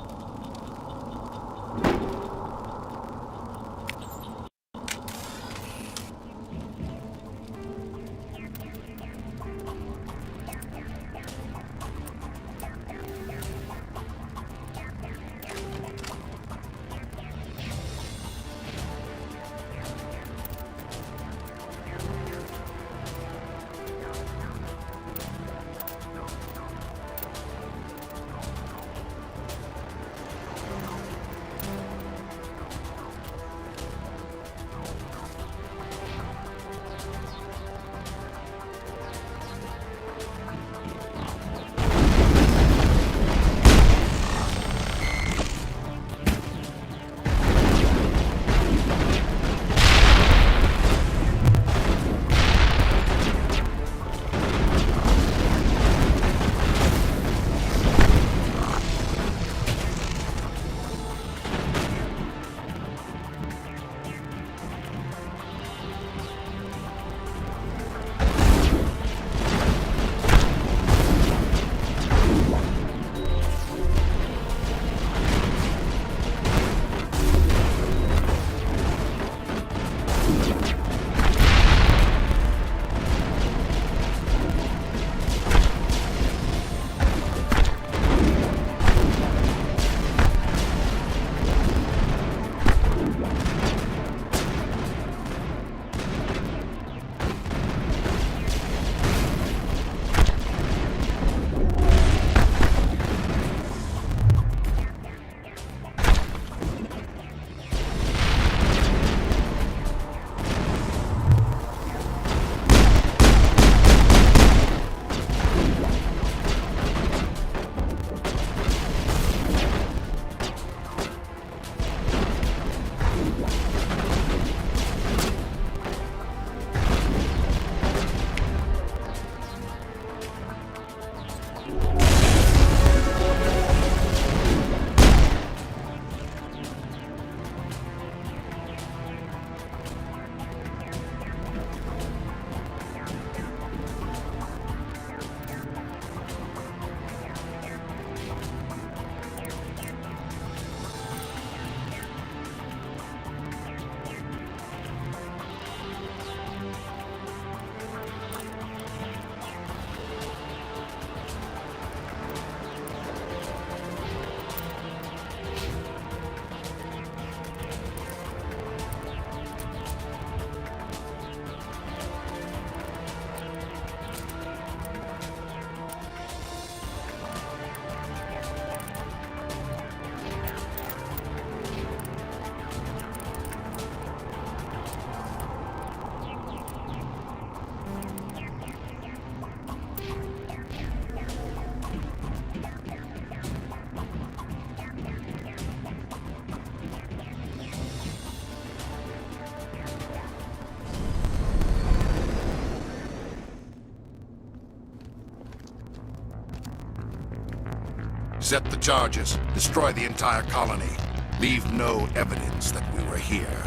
Set the charges. Destroy the entire colony. Leave no evidence that we were here.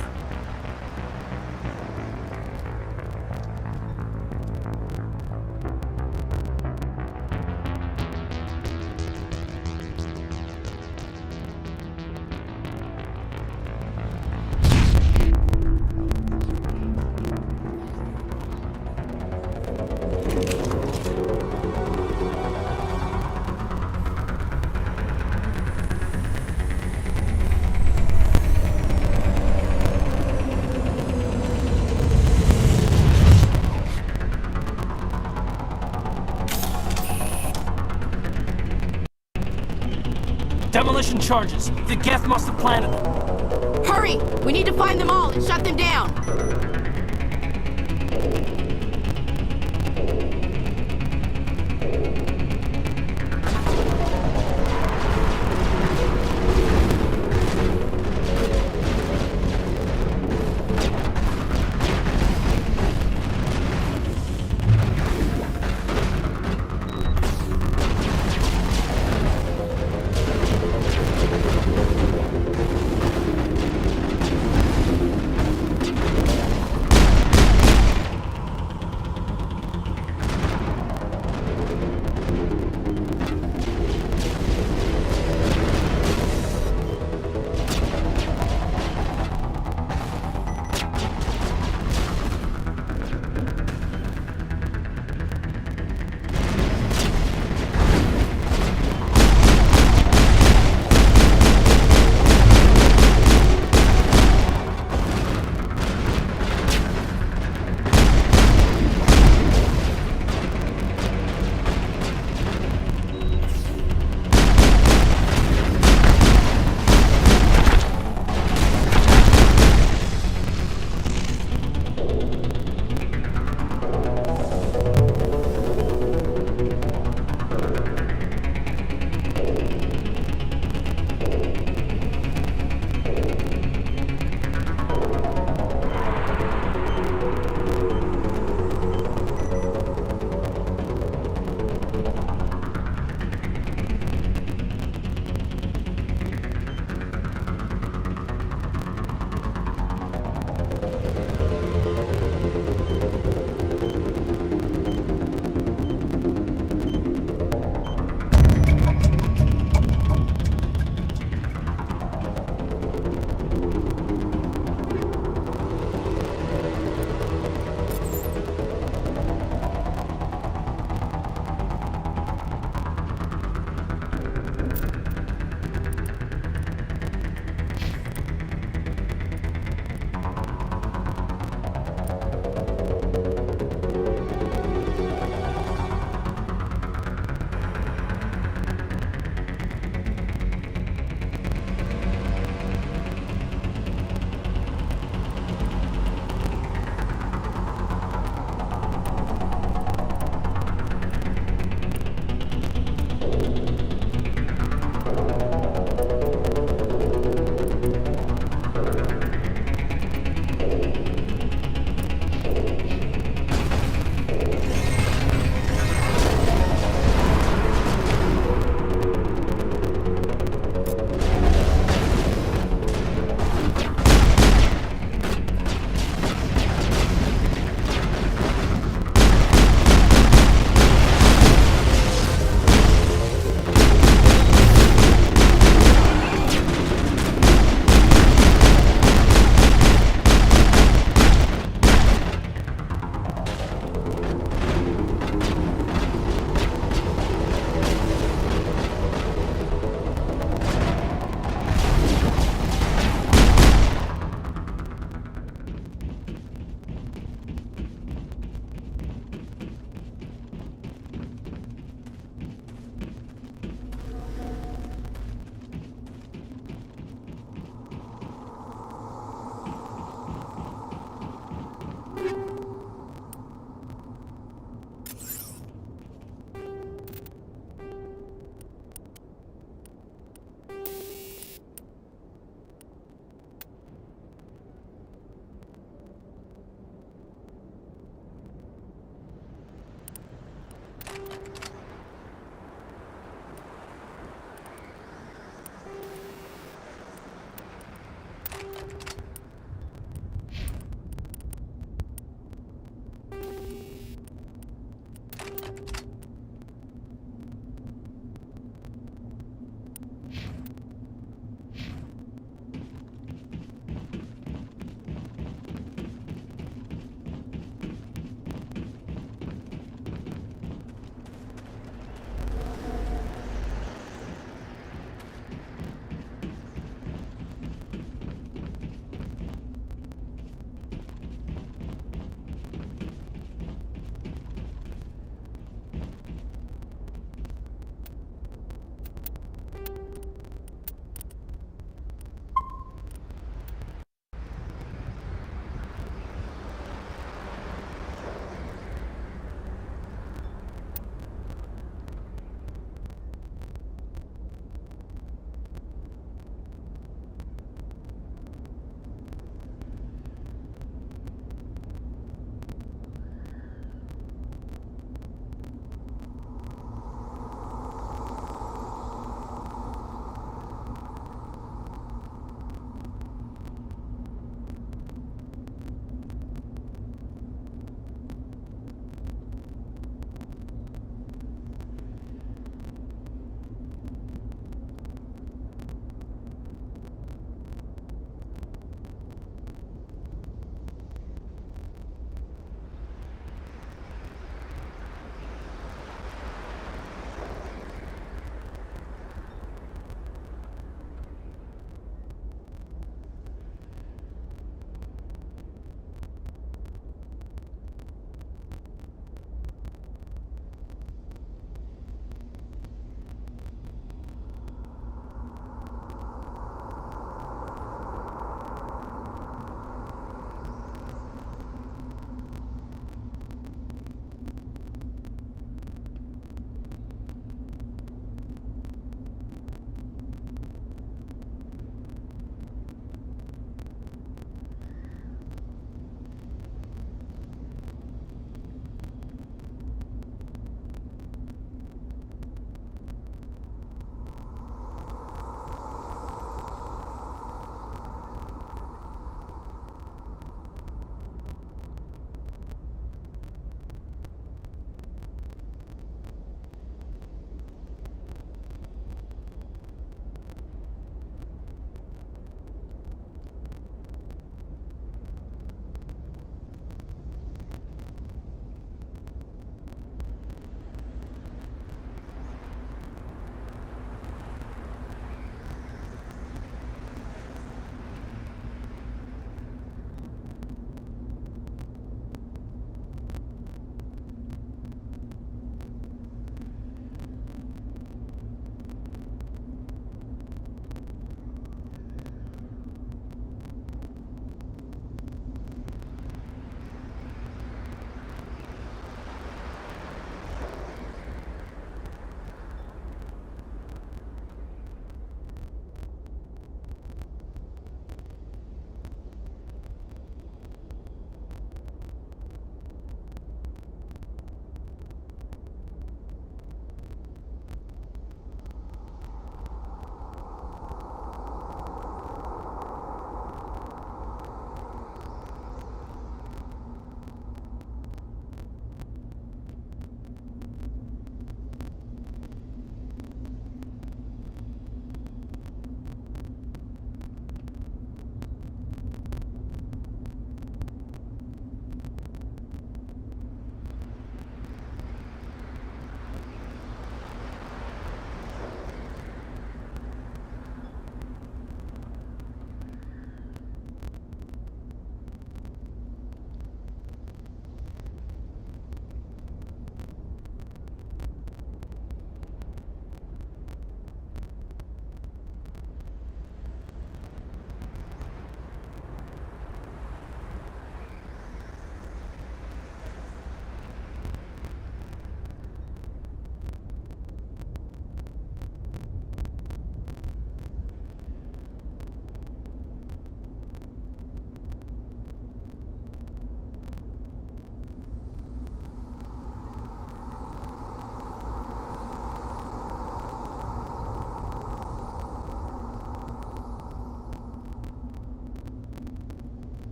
Demolition charges. The Geth must have planted them. Hurry! We need to find them all and shut them down!